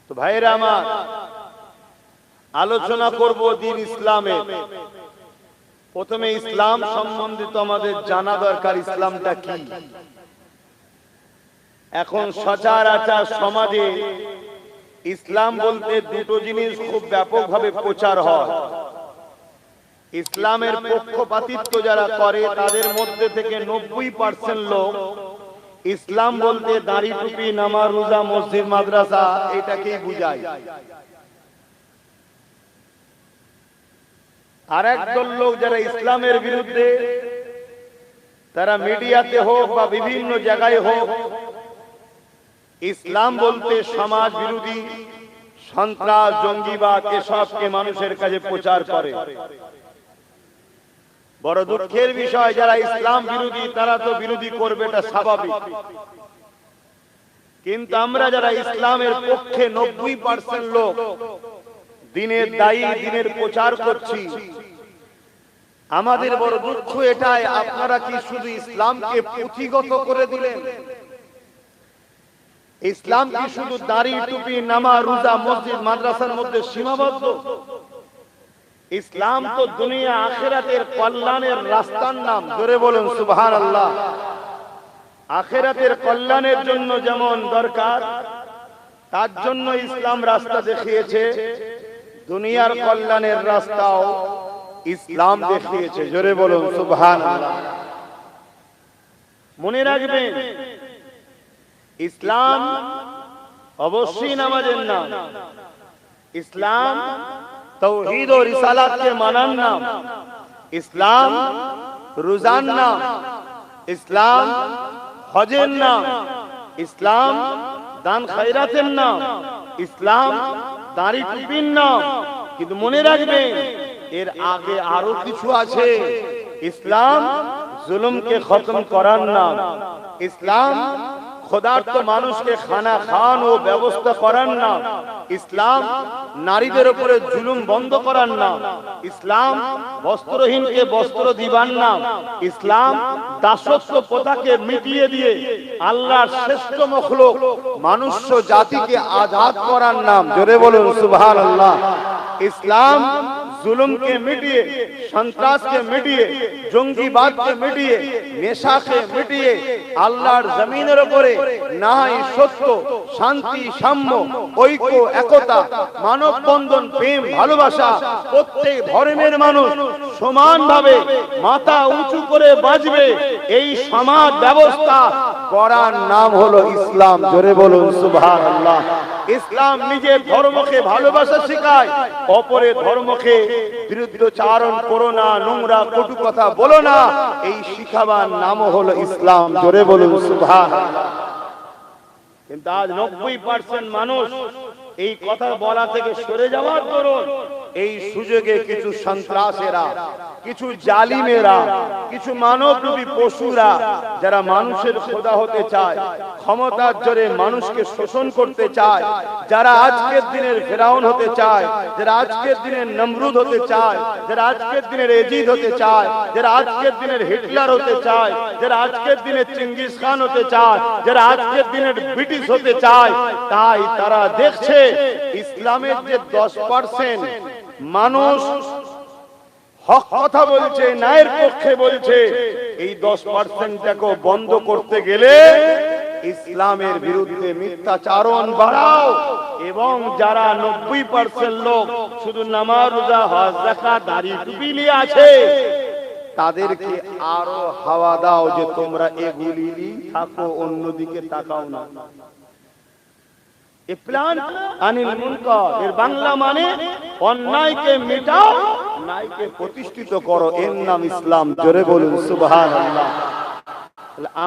তো ভাইরা আমার, আলোচনা করব দিন ইসলামে। প্রথমে ইসলাম সম্বন্ধে তো আমাদের জানা দরকার, ইসলামটা কি। এখন সচরাচর সমাজে ইসলাম বলতে দুটো জিনিস খুব ব্যাপকভাবে প্রচার হয়। ইসলামের পক্ষপাতিত্ব যারা করে তাদের মধ্যে থেকে 90% লোক ইসলাম বলতে দাড়ি টুপি, নামাজ, রোজা, মসজিদ, মাদ্রাসা এটাকেই বুঝায়। আর একদল লোক যারা ইসলামের বিরুদ্ধে, তারা মিডিয়াতে হোক বা বিভিন্ন জায়গায় হোক, ইসলাম বলতে সমাজ বিরোধী, সন্ত্রাস, জঙ্গিবাদ এসবকে মানুষের কাছে প্রচার করে। বড় দুঃখের বিষয়, যারা ইসলাম বিরোধী তারা তো বিরোধী করবে, এটা স্বাভাবিক। কিন্তু আমরা যারা ইসলামের পক্ষে 90% লোক দিনের দায়ী, দিনের প্রচার করছি, আমাদের বড় দুঃখ এটাই, আপনারা কি শুধু ইসলামকে পুঁথিগত করে দিলেন? ইসলাম কি শুধু দাড়ি, টুপি, নামাজ, রোজা, মসজিদ, মাদ্রাসার মধ্যে সীমাবদ্ধ? ইসলাম তো দুনিয়া আখিরাতের কল্যাণের রাস্তার নাম। জোরে বলুন সুবহানাল্লাহ। আখিরাতের কল্যাণের জন্য যেমন দরকার, তার জন্য ইসলাম রাস্তা দেখিয়েছে, দুনিয়ার কল্যাণের রাস্তাও ইসলাম দেখিয়েছে। জোরে বলুন সুবহানাল্লাহ। মনে রাখবেন, ইসলাম অবশ্যই নামাজের নাম, ইসলাম তাওহীদ ও রিসালাতকে মানার নাম, ইসলাম রোজার নাম, ইসলাম হজের নাম, ইসলাম দান খায়রাতের নাম, ইসলাম দাড়ি টুপির নাম। কিন্তু মনে রাখবেন, এর আগে আরো কিছু আছে। ইসলাম জুলুমকে খতম করার নাম, ইসলাম ক্ষুধার্ত মানুষকে খানা খাওয়ানো ব্যবস্থা করার নাম, ইসলাম নারীদের উপরে জুলুম বন্ধ করার নাম, ইসলাম বস্ত্রহীনকে বস্ত্র দিবার নাম, ইসলাম দাসত্ব প্রথাকে মিটিয়ে দিয়ে আল্লাহর শ্রেষ্ঠ মখলুক মানুষ্য জাতিকে আজাদ করার নাম। জোরে বলুন সুবহানাল্লাহ। ইসলাম জুলুমকে মিটিয়ে, সন্ত্রাসকে মিটিয়ে, জঙ্গিবাদকে মিটিয়ে, নেশাকে মিটিয়ে আল্লাহর জমিনের উপরে ন্যায়, সত্য, শান্তি, সাম্য, ঐক্য, একতা, মানব বন্ধন, প্রেম, ভালোবাসা, প্রত্যেক ধর্মের মানুষ সমানভাবে মাথা উঁচু করে বাঁচবে, এই সমাজ ব্যবস্থা করার নাম হলো ইসলাম। জোরে বলুন সুবহানাল্লাহ। ইসলাম নিজের ধর্মকে ভালোবাসা শেখায়, অপরের ধর্মকে বিরুদ্ধাচরণ করো না, নোংরা কটু কথা বলো না, এই শিখাবার নাম হলো ইসলাম। জোরে বলুন সুবহানাল্লাহ। কিন্তু আজ 90% মানুষ এই কথা বলা থেকে সরে যাওয়ার দরুন এই সুযোগে কিছু সন্ত্রাসেরা, কিছু জালিমেরা, কিছু মানবরূপী পশুরা, যারা মানুষের খোদা হতে চায়, ক্ষমতার জোরে মানুষকে শোষণ করতে চায়, যারা আজকের দিনের ফেরাউন হতে চায়, যারা আজকের দিনের নমরুদ হতে চায়, যারা আজকের দিনের এজিদ হতে চায়, যারা আজকের দিনের হিটলার হতে চায়, যারা আজকের দিনের চেঙ্গিস খান হতে চায়, যারা আজকের দিনের ব্রিটিশ হতে চায়, তাই তারা দেখছে ইসলামের যে 10% মানুষ হক কথা বলছে, ন্যায়ের পক্ষে বলছে, এই 10%টাকে বন্ধ করতে গেলে ইসলামের বিরুদ্ধে মিথ্যাচারণ বাড়াও, এবং যারা 90% লোক শুধু নামাজ, রোজা, হজ, যাকাত, দাড়ি টুপি নিয়ে আছে, তাদেরকে আরো হাওয়া দাও যে তোমরা এগুলি থাকো, অন্যদিকে তাকাও না। প্ল্যান আনিল মুনকার, এর বাংলা মানে অন্যায়কে মেটাও, ন্যায়কে প্রতিষ্ঠিত করো, এর নাম ইসলাম। জোরে বলুন সুবহানাল্লাহ।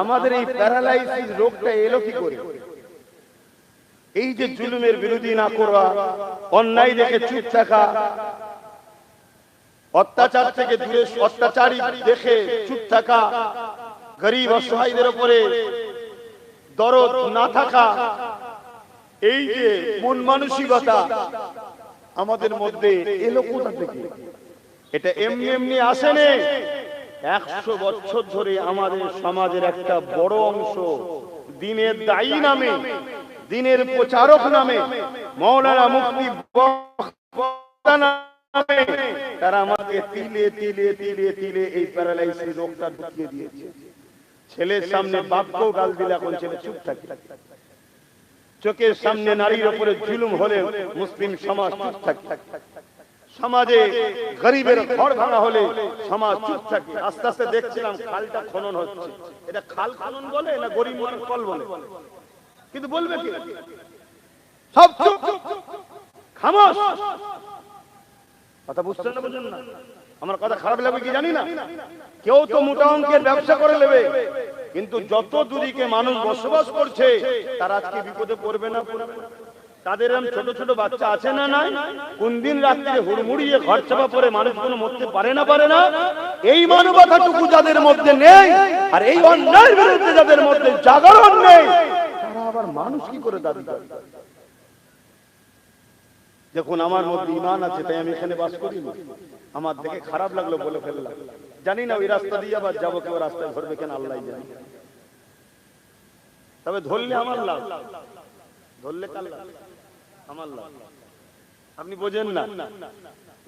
আমাদের এই প্যারালাইসিস রোগটা এলো কি করে? এই যে জুলুমের বিরোধী না করা, অন্যায় দেখে চুপ থাকা, অত্যাচার থেকে দূরে, অত্যাচারী দেখে চুপ থাকা, গরিব অসহায়দের উপরে দরদ না থাকা, এই যে মন মানসিকতা আমাদের মধ্যে এলো কোথা থেকে? এটা এমনি এমনি আসেনি। 100 বছর ধরে আমাদের সমাজের একটা বড় অংশ দিনের দায়ী নামে, দিনের প্রচারক নামে মৌলানা মুফতি তারা আমাকে তিলে তিলে তিলে তিলে এই প্যারালাইসিস রোগটা ঢুকিয়ে দিয়েছে। ছেলের সামনে বাপকেও গাল দিলে এখন ছেলে চুপ থাকে। চোখের সামনে নারীর উপরে জুলুম হলে মুসলিম সমাজ চুপ থাকে। সমাজে গরিবের ঘর ভাঙা হলে সমাজ চুপ থাকে। আস্তে আস্তে দেখছিলাম খালটা খনন হচ্ছে। এটা খাল খনন বলে না গরিব মানুষ কল বলে? কিন্তু বলবে কি? সব চুপ, খামোশ। কথা বুঝছেন না বুঝেন না? আমার কথা খারাপ লাগবে কি জানি না। কেউ তো মোটা অঙ্কের ব্যবসা করে নেবে, কিন্তু যত দূরীকে মানুষ বসবাস করছে তারা আজকে বিপদে পড়বে না? তাদের ছোট ছোট বাচ্চা আছে না নাই? কোন দিন রাত্রে হুড়মুড়িয়ে ঘর চাপা পড়ে মানুষগুলো মরতে পারে না? এই মানবতাটুকু যাদের মধ্যে নেই, আর এই অন্যায়ের বিরুদ্ধে যাদের মধ্যে জাগরণ নেই, তারা আবার মানুষ কি করে দাবি করে? দেখুন, আমার মধ্যে ঈমান আছে তাই আমি এখানে বাস করি না। আমার দেখে খারাপ লাগলো বলে ফেললাম। জানি না ওই রাস্তা দিয়ে আবার যাবো, কেউ রাস্তায় ধরবে কেন আল্লাহ জানে। তবে ধরলে আমার লাভ, ধরলে কার লাভ? আমার লাভ। আপনি বোঝেন না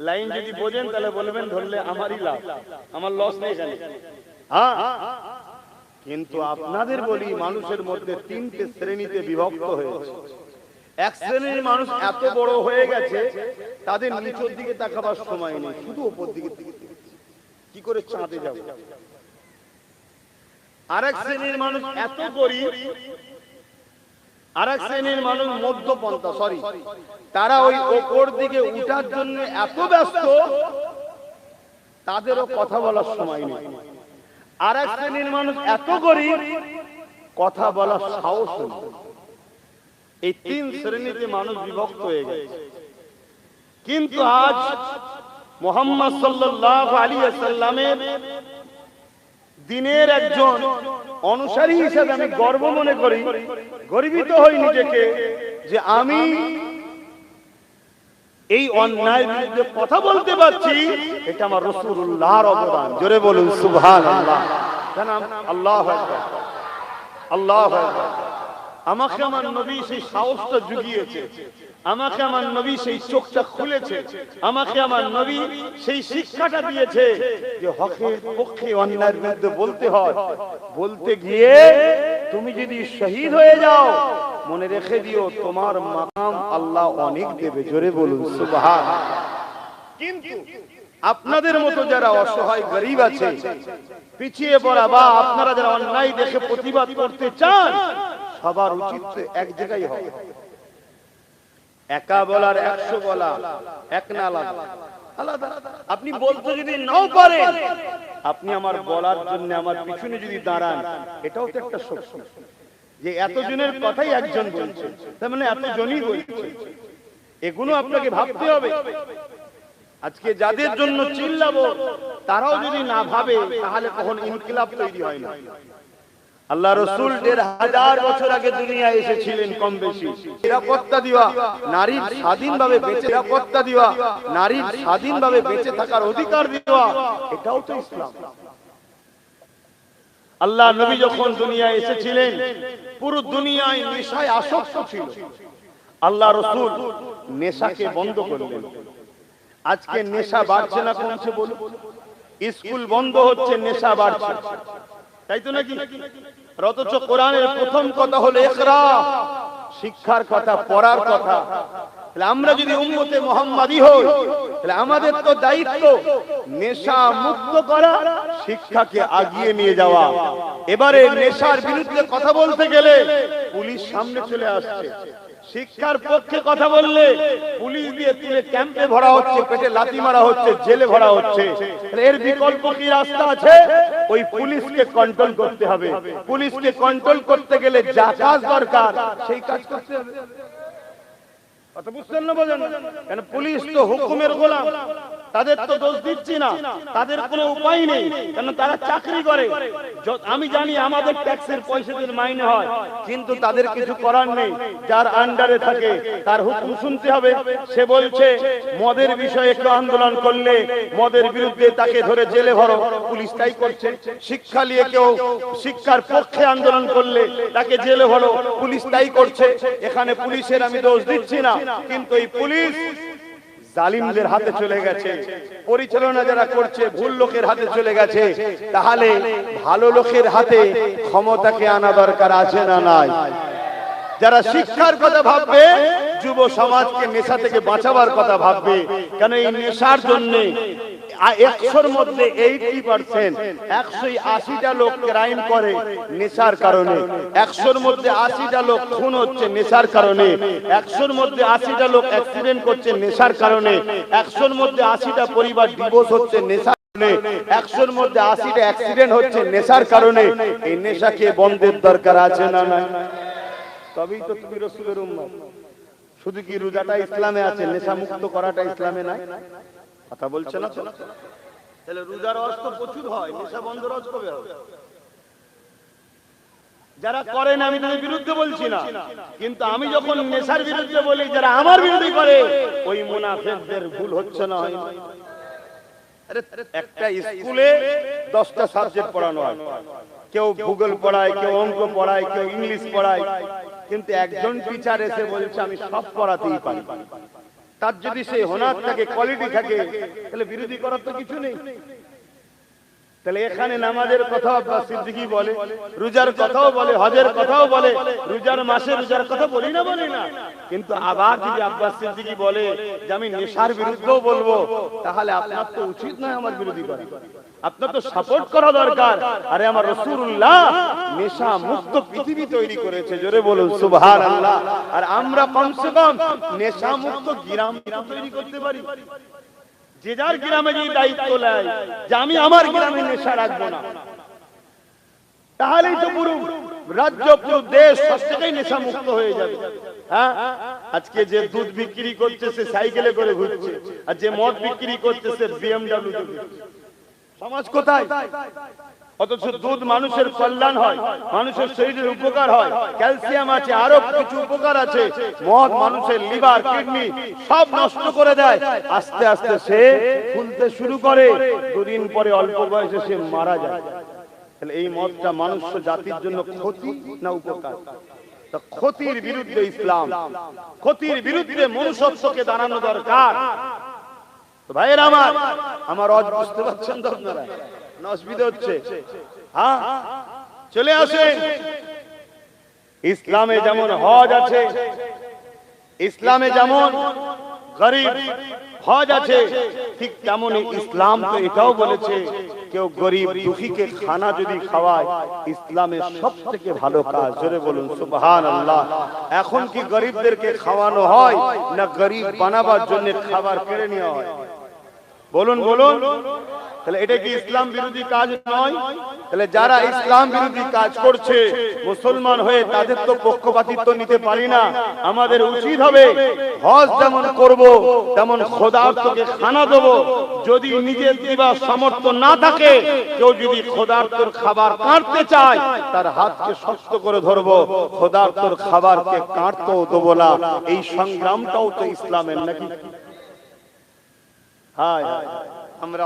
লাইন, যদি বোঝেন তাহলে বলবেন ধরলে আমারই লাভ, আমার লস নেই এখানে। হ্যাঁ, কিন্তু আপনাদের বলি মানুষের মধ্যে তিনটে শ্রেণীতে বিভক্ত হয়েছে। এক শ্রেণীর মানুষ এত বড় হয়ে গেছে তাদের নিচের দিকে তাকাবার সময় নেই, শুধু উপর দিকে কি করে চাঁদে যাব। আরেক শ্রেণীর মানুষ এত গরিব, আরেক শ্রেণীর মানুষ মধ্যপন্থা, তারা ওই উপর দিকে উঠার জন্য এত ব্যস্ত তাদেরও কথা বলার সময় নেই। আরেক শ্রেণীর মানুষ এত গরিব কথা বলার সাহস নেই। এই তিন শ্রেণীতে মানুষ বিভক্ত হয়ে গেছে। কিন্তু আজ মুহাম্মদ সাল্লাল্লাহু আলাইহি ওয়াসাল্লামের দিনের একজন অনুসারী হিসেবে আমি গর্ব মনে করি, গর্বিত হই নিজেকে যে আমি এই অন্যায়ের বিরুদ্ধে কথা বলতে পারছি। এটা আমার রাসূলুল্লাহর অবদান। জোরে বলুন সুবহানাল্লাহ। আল্লাহু আকবার, আল্লাহু আকবার। আমাকে আমার নবী সেই সাহসটা জুগিয়েছে, আমাকে আমার নবী সেই চোখটা খুলেছে, আমাকে আমার নবী সেই শিক্ষাটা দিয়েছে যে হকের পক্ষে অন্যায়ের বিরুদ্ধে বলতে হয়। বলতে গিয়ে তুমি যদি শহীদ হয়ে যাও, মনে রেখে দিও তোমার মাকাম আল্লাহ অনেক দেবে। জোরে বলুন সুবহানাল্লাহ। কিন্তু আপনাদের মতো যারা অসহায় গরিব আছে, পিছিয়ে পড়া, বা আপনারা যারা অন্যায় দেখে প্রতিবাদ করতে চান, সবার উচিত এক জায়গায় হবে। একা বলার 100 বলা এক না, আলাদা। আপনি বলতে যদি নাও পারেন, আপনি আমার বলার জন্য আমার পিছনে যদি দাঁড়ান, এটাও তো একটা শক্তি। যে এতজনের কথাই একজন বলছে, তার মানে এতজনই বলছে। এগুলো আপনাকে ভাবতে হবে। আজকে যাদের জন্য চিল্লাবো তারাও যদি না ভাবে, তাহলে কখন ইনকিলাব তৈরি হয় না। আল্লাহ রাসূল ১৫০০ বছর আগে দুনিয়ায় এসেছিলেন, কম বেশি নিরাপত্তা দেওয়া, নারীর স্বাধীনভাবে বেঁচে নিরাপত্তা দেওয়া, নারীর স্বাধীনভাবে বেঁচে থাকার অধিকার দেওয়া, এটাও তো ইসলাম। আল্লাহ নবী যখন দুনিয়ায় এসেছিলেন, পুরো দুনিয়ায় নেশায় আসক্ত ছিল। আল্লাহ রাসূল নেশাকে বন্ধ করলেন। আজকে নেশা বাড়ছে না কমছে বলুন? স্কুল বন্ধ হচ্ছে, নেশা বাড়ছে, তাই তো নাকি? অথচ কোরআনের প্রথম কথা হলো ইকরা, শিক্ষার কথা, পড়ার কথা। তাহলে আমরা যদি উম্মতে মুহাম্মাদি হই, তাহলে আমাদের তো দায়িত্ব নেশা মুক্ত করা, শিক্ষাকে আগিয়ে নিয়ে যাওয়া। এবারে নেশার বিরুদ্ধে কথা বলতে গেলে পুলিশ সামনে চলে আসছে। শিক্ষার পক্ষে কথা বললে পুলিশ দিয়ে তুলে ক্যাম্পে ভরা হচ্ছে, পেটে লাথি মারা হচ্ছে, জেলে ভরা হচ্ছে। এর বিকল্প কি রাস্তা আছে? ওই পুলিশকে কন্ট্রোল করতে হবে। পুলিশকে কন্ট্রোল করতে গেলে যা কাজ দরকার সেই কাজ করতে হবে। কথা বুঝছেন না? বোঝেন? কেন পুলিশ তো হুকুমের গোলাম, তাদের তো দোষ দিচ্ছি না, তাদের কোনো উপায় নেই, কেন তারা চাকরি করে। আমি জানি আমাদের ট্যাক্সের পয়সাদের মাইনে হয়, কিন্তু তাদের কিছু করার নেই। যার আন্ডারে থাকে তার হুকুম শুনতে হবে। সে বলছে মদের বিষয়ে একটু আন্দোলন করলে মদের বিরুদ্ধে তাকে ধরে জেলে ভরো, পুলিশ তাই করছে। শিক্ষা নিয়ে কেউ শিক্ষার পক্ষে আন্দোলন করলে তাকে জেলে ভরো, পুলিশ তাই করছে। এখানে পুলিশের আমি দোষ দিচ্ছি না, কিন্তু এই পুলিশ জালিমদের হাতে চলে গেছে, পরিচালনা যারা করছে ভুল লোকের হাতে চলে গেছে। তাহলে ভালো লোকের হাতে ক্ষমতাকে আনা দরকার আছে না নাই? যারা শিক্ষার কথা ভাববে, যুব সমাজকে নেশা থেকে বাঁচাবার কথা ভাববে, কেন এই নেশার জন্য 100-র মধ্যে 80%, 180টা লোক ক্রাইম করে নেশার কারণে, 100-র মধ্যে 80টা লোক খুন হচ্ছে নেশার কারণে, 100-র মধ্যে 80টা লোক অ্যাক্সিডেন্ট করছে নেশার কারণে, 100-র মধ্যে 80টা পরিবার ডিভোর্স হচ্ছে নেশার কারণে, 100-র মধ্যে 80টা অ্যাক্সিডেন্ট হচ্ছে নেশার কারণে। এই নেশাকে বন্ধের দরকার আছে না নাই? তবেই তো তুমি রাসূলের উম্মত। শুধু কি রোজাটা ইসলামে আছে, নেশা মুক্ত করাটা ইসলামে নাই? কথা বলছে না তো? তাহলে রোজার রস তো প্রচুর হয়, নেশা বন্ধ রস কবে হবে? যারা করেন আমি তাদের বিরুদ্ধে বলছি না, কিন্তু আমি যখন নেশার বিরুদ্ধে বলি, যারা আমার বিরোধী করে ওই মুনাফিকদের ভুল হচ্ছে না? হয় একটা স্কুলে 10টা সাবজেক্ট পড়ানো হয়, কেউ ভূগোল পড়ায়, কেউ অঙ্ক পড়ায়, কেউ ইংলিশ পড়ায়, কিন্তু একজন টিচার এসে বলছে আমি সব পড়াতেই পারি। তার যদি সেই হোনার থাকে, কোয়ালিটি থাকে, তাহলে বিরোধী করার তো কিছু নেই। তাহলে এখানে নামাজের কথাও আব্বাস সিদ্দিকী বলে, রোজার কথাও বলে, হজের কথাও বলে, রোজার মাসে রোজার কথা বলি না? কিন্তু আবার যদি আব্বাস সিদ্দিকী বলে যে আমি নেশার বিরুদ্ধেও বলবো, তাহলে আপনার তো উচিত নয় আমার বিরোধী করা, আপনার তো সাপোর্ট করা দরকার। আরে আমার রাসূলুল্লাহ নেশা মুক্ত পৃথিবী তৈরি করেছে, জোরে বলুন সুবহানাল্লাহ। আর আমরা কমসে কম নেশা মুক্ত গ্রাম তৈরি করতে পারি। যে যার গ্রামে যে দায়িত্ব নেয় যে আমি আমার গ্রামে নেশা রাখবো না, তাহলেই তো পুরো রাজ্য, পুরো দেশ সব থেকেই নেশা মুক্ত হয়ে যাবে। হ্যাঁ, আজকে যে দুধ বিক্রি করতেছে সাইকেলে করে ঘুরছে, আর যে মদ বিক্রি করতেছে BMW তে ঘুরছে। সমাজ কোথায়? অথচ দুধ মানুষের কল্যাণ হয়, মানুষের শরীরের উপকার হয়, ক্যালসিয়াম আছে, আরো কিছু উপকার আছে। মদ মানুষের লিভার, কিডনি সব নষ্ট করে দেয়। আস্তে আস্তে সে ফুলতে শুরু করে, দুদিন পরে অল্প বয়সে সে মারা যায়। তাহলে এই মদটা মানুষ জাতির জন্য ক্ষতি না উপকার? ক্ষতির বিরুদ্ধে ইসলাম, ক্ষতির বিরুদ্ধে মনুষ্যত্বকে দাঁড়ানো দরকার। ভাইয়েরা আমার আওয়াজ বুঝতে পারছেন তো আপনারা? অসুবিধা হচ্ছে? হ্যাঁ, চলে আসেন। ইসলামে যেমন হজ আছে, ইসলামে যেমন গরিব হজ আছে, ঠিক তেমনই ইসলাম তো এটাও বলেছে কেউ গরিব দুঃখীকে খানা যদি খাওয়ায়, ইসলামের সবথেকে ভালো কাজ। জোরে বলুন সুবহানাল্লাহ। এখন কি গরিবদেরকে খাওয়ানো হয় না গরিব বানাবার জন্য খাবার কেড়ে নেওয়া হয়? বলুন বলুন। তাহলে এটা কি ইসলাম বিরোধী কাজ নয়? তাহলে যারা ইসলাম বিরোধী কাজ করছে মুসলমান হয়ে, তাদের তো পক্ষপাতিত্ব নিতে পারি না। আমাদের উচিত হবে হজ যেমন করব তেমন খোদার্থকে খানা দেব। যদি নিজের দিবার সামর্থ্য না থাকে, কেউ যদি খোদার্থর খাবার কাটতে চায়, তার হাতকে শক্ত করে ধরবো, খোদার্থর খাবারকে কাটতেও দেবো না। এই সংগ্রামটাও তো ইসলামের নাকি? হায় আমরা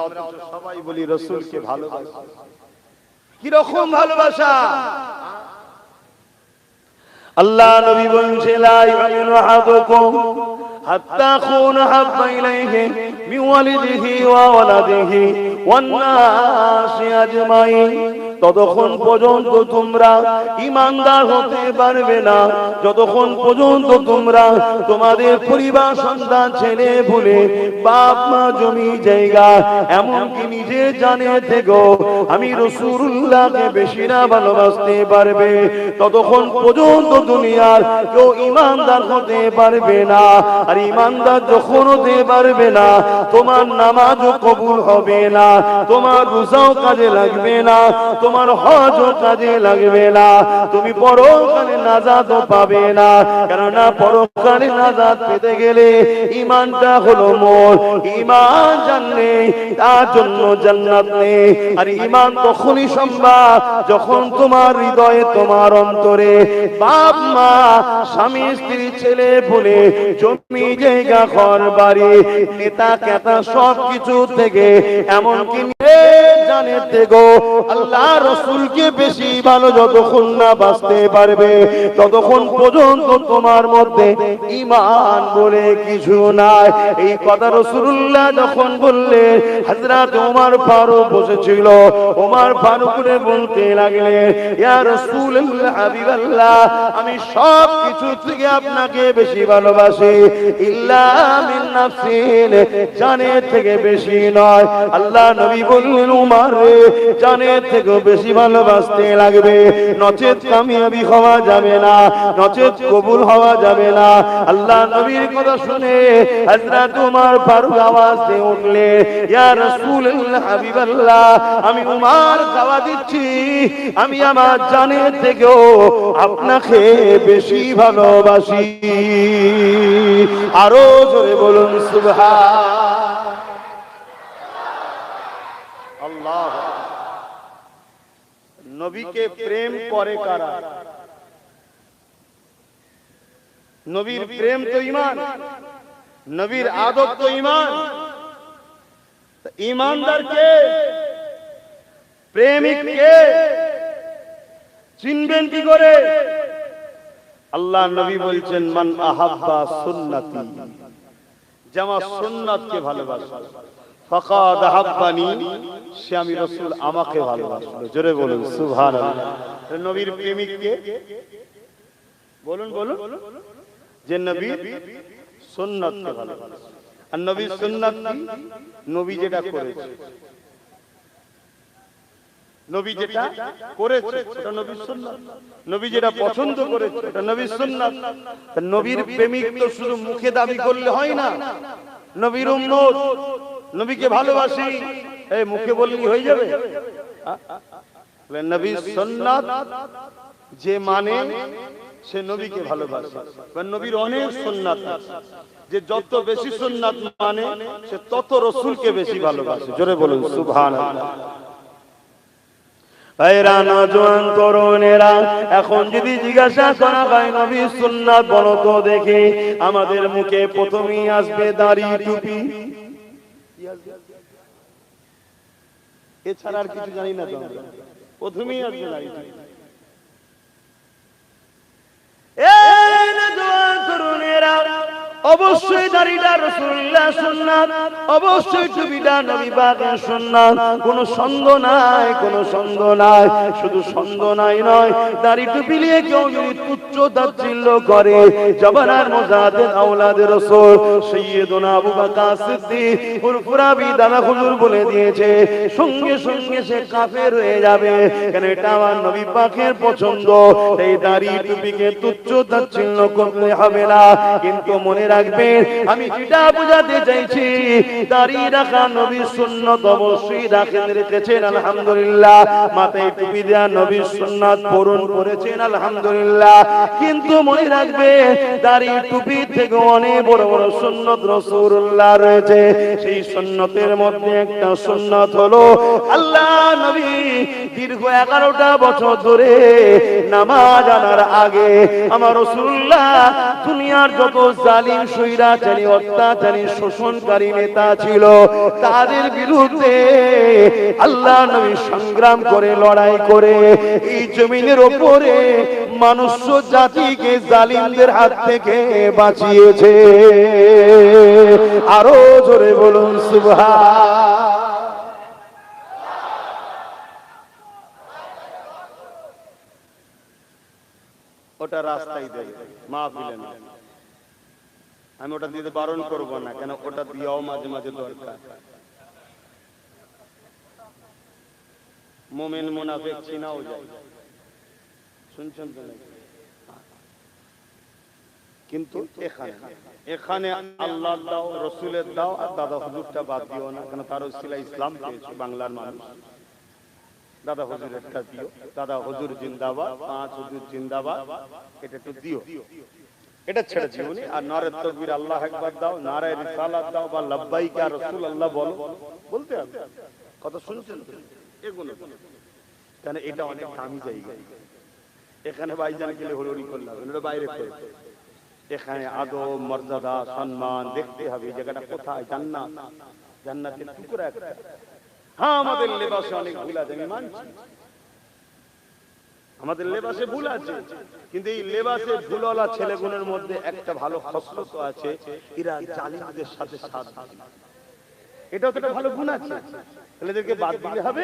সবাই বলি রাসূলকে ভালোবাসি। কি রকম ভালোবাসা? আল্লাহ নবী বলেন লা ইউমিনু আহাদুকুম হাত্তা আকুনা হাব্বা ইলাইহি মিন ওয়ালিদিহি ওয়া ওয়ালাদিহি ওয়ান নাসি আজমাইন। ততক্ষণ পর্যন্ত তোমরা ঈমানদার হতে পারবে না যতক্ষণ পর্যন্ত তোমরা তোমাদের পরিবার, সন্তান, ছেলে ভুলে, বাপ মা, জমি জায়গা, এমনকি নিজের জানে থেকেও আমি রাসূলুল্লাহকে বেশি না ভালোবাসতে পারবে, ততক্ষণ পর্যন্ত দুনিয়ার কেউ ঈমানদার হতে পারবে না। আর ঈমানদার যখন হতে পারবে না, তোমার নামাজও কবুল হবে না, তোমার রোজাও কাজে লাগবে না, তোমার হজও কাজে লাগবে না, তুমি পরকালে নাজাতও পাবে না। কেননা পরকালে নাজাত পেতে গেলে ঈমানটা হলো মূল। ঈমান জানলে তার জন্য জান্নাত নেই। আর ঈমান তখনই সম্ভব যখন তোমার হৃদয়ে, তোমার অন্তরে বাপ মা, স্বামী স্ত্রী, ছেলে পুলে, জমি জায়গা, ঘর বাড়ি, নেতা কেতা সব কিছু থেকে, এমনকি জানে থেকেও আল্লাহ রাসূলকে বেশি ভালো যতক্ষণ না বাঁচতে পারবে ততক্ষণ পর্যন্ত তোমার মধ্যে ঈমান বলে কিছু নাই। এই কথা রাসূলুল্লাহ যখন বললেন, হযরত ওমর ফারুক বসেছিল, ওমর ফারুক বলতে লাগলেন, ইয়া রাসূলুল্লাহ হাবিবাল্লাহ, আমি সব কিছু থেকে আপনাকে বেশি ভালোবাসি, ইল্লা মিন নাফসি, জানের থেকে বেশি নয়। আল্লাহ নবী বললেন, উমর রে, জানের থেকে বেশি ভালোবাসতে লাগবে, নচেত কামিয়াবি হওয়া যাবে না, নচেত কবুল হওয়া যাবে না। আল্লাহ নবীর কথা শুনে হযরত ওমর ফারুক আওয়াজ দিয়ে উঠলেন, ইয়া রাসূলুল্লাহ হাবিবাল্লাহ, আমি উমর দাওয়াত দিচ্ছি, আমি আমার জানের থেকেও আপনাকে বেশি ভালোবাসি। আরো জোরে বলুন সুবহান আল্লাহ। নবীকে প্রেম করে কারা? নবীর প্রেম তো ঈমান, নবীর আদব তো ঈমান। ঈমানদার কে? প্রেমিক কে? চিনবেন কি করে? আল্লাহ নবী বলছেন, মান আহাব্বা সুন্নতি, যে আমার সুন্নাতকে ভালোবাসে, ফাকাদ আহাব্বানি, সে আমি রাসূল আমাকে ভালোবাসলো। জোরে বলুন সুবহানাল্লাহ। নবীর প্রেমিক কে? বলুন বলুন। যে নবীর সুন্নাতকে ভালোবাসে। আর নবীর সুন্নাত কি? নবী যেটা করেছে, নবী যেটা করেছে সেটা নবীর সুন্নাত। নবী যেটা পছন্দ করেছে এটা নবীর সুন্নাত। নবীর প্রেমিক তো শুধু মুখে দাবি করলে হয় না। নবীর উম্মত, নবীকে ভালোবাসি, এই মুখে বললেই হয়ে যাবে? নবীর সুন্নাত যে মানে সে নবীকে ভালোবাসে। নবীর অনেক সুন্নাত আছে, যে যত বেশি সুন্নাত মানে সে তত রাসূলকে বেশি ভালোবাসে। জোরে বলুন সুবহানাল্লাহ। ভাইরা, নওজোয়ান তরুণেরা, এখন যদি জিজ্ঞাসা করা হয় নবীর সুন্নাত বলো তো দেখি, আমাদের মুখে প্রথমেই আসবে দাড়ি টুপি। এছাড়া আর কিছু জানি না তো, প্রথমেই আসবে দাড়ি টুপি। এই নওজোয়ান তরুণেরা, অবশ্যই দাড়িটা রাসূলুল্লাহ সুন্নাত, অবশ্যই টুপিটা নবী পাকের সুন্নাত। কোনো সন্দেহ নাই, কোনো সন্দেহ নাই। শুধু সন্দেহ নাই নয়, দাড়ি টুপি নিয়ে কেউ যদি তুচ্ছ তাচ্ছিল্য করে, জামানার মুজাহিদ আওলাদের রাসূল সাইয়্যিদুনা আবু বকর সিদ্দিক ফুরফুরাবি দাদা হুজুর বলে দিয়েছে, সঙ্গে সঙ্গে সে কাফের হয়ে যাবে। কেন? এটা আমার নবী পাকের পছন্দ। এই দাড়ি টুপিকে তুচ্ছ তাচ্ছিল্য করতে হবে না। কিন্তু মনে রাখবেন, আমি যেটা বোঝাতে চাইছি, দাড়ি রাখা নবীর সুন্নাত অবশ্যই রেখেছেন, আলহামদুলিল্লাহ। মাথায় টুপি দেয়া নবীর সুন্নাত পূরণ করেছেন, আলহামদুলিল্লাহ। কিন্তু মনে রাখবেন, দাড়ি টুপি থেকে অনেক বড় বড় সুন্নাত রাসূলুল্লাহ রয়েছে। সেই সুন্নাতের মধ্যে একটা সুন্নাত হলো, আল্লাহ নবী দীর্ঘ 11টা বছর ধরে নামাজ আনার আগে আমার রাসূলুল্লাহ দুনিয়ার যত জালিম স্বৈরাচারী অত্যাচারী শোষণকারী নেতা ছিল তাদের বিরুদ্ধে আল্লাহ নবী সংগ্রাম করে, লড়াই করে এই জমিনের উপরে মনুষ্য জাতিকে জালিমদের হাত থেকে বাঁচিয়েছে। আরো জোরে বলুন সুবহান। ওটা রাস্তায় দেবে, মাহফিলে না। আমি ওটা দিতে বারণ করব না, কেন ওটা দিয়াও মাঝে মাঝে দরকার। মুমিন মুনাফিক চিনাও যায়, শুনছেন তো? কিন্তু এখানে আল্লাহর দাও, রাসূলের দাও, আর দাদা হুজুরটা বাদ দিও না, কেন তার ওসিলা ইসলাম পেয়েছে বাংলার মানুষ। দাদা হুজুরেরটা দিও, দাদা হুজুর জিন্দাবাদ, পাঁচ হুজুর জিন্দাবাদ, এটা একটু দিও। এটা ছেড়ে দিওনি। আর নারে তাকবীর আল্লাহু আকবার দাও, নারে রিসালাত দাও, বা লাব্বাইক ইয়া রাসূলুল্লাহ বলো, বলতে হবে। কথা শুনছেন তো? এগুলো কেন এটা অনেক দামি জায়গা। এখানে ভাইজান গেলে হরি করলাম, এটা বাইরে করে। এখানে আদব, মর্যাদা, সম্মান দেখতে হবে। এই জায়গাটা কোথায়? জান্নাত, জান্নাতের টুকরা একটা। হ্যাঁ, আমাদের লেবাসে অনেক ভুল আছে, আমি মানছি। আমাদের লেবাসে ভুল আছে, কিন্তু এই লেবাসে ভুলওয়ালা ছেলেগুলোর মধ্যে একটা ভালো খসলত আছে, এরা জালিমদের সাথে সাথ দেয়। এটাও তো একটা ভালো গুণ আছে। তাহলে এদেরকে বাদ দিতে হবে,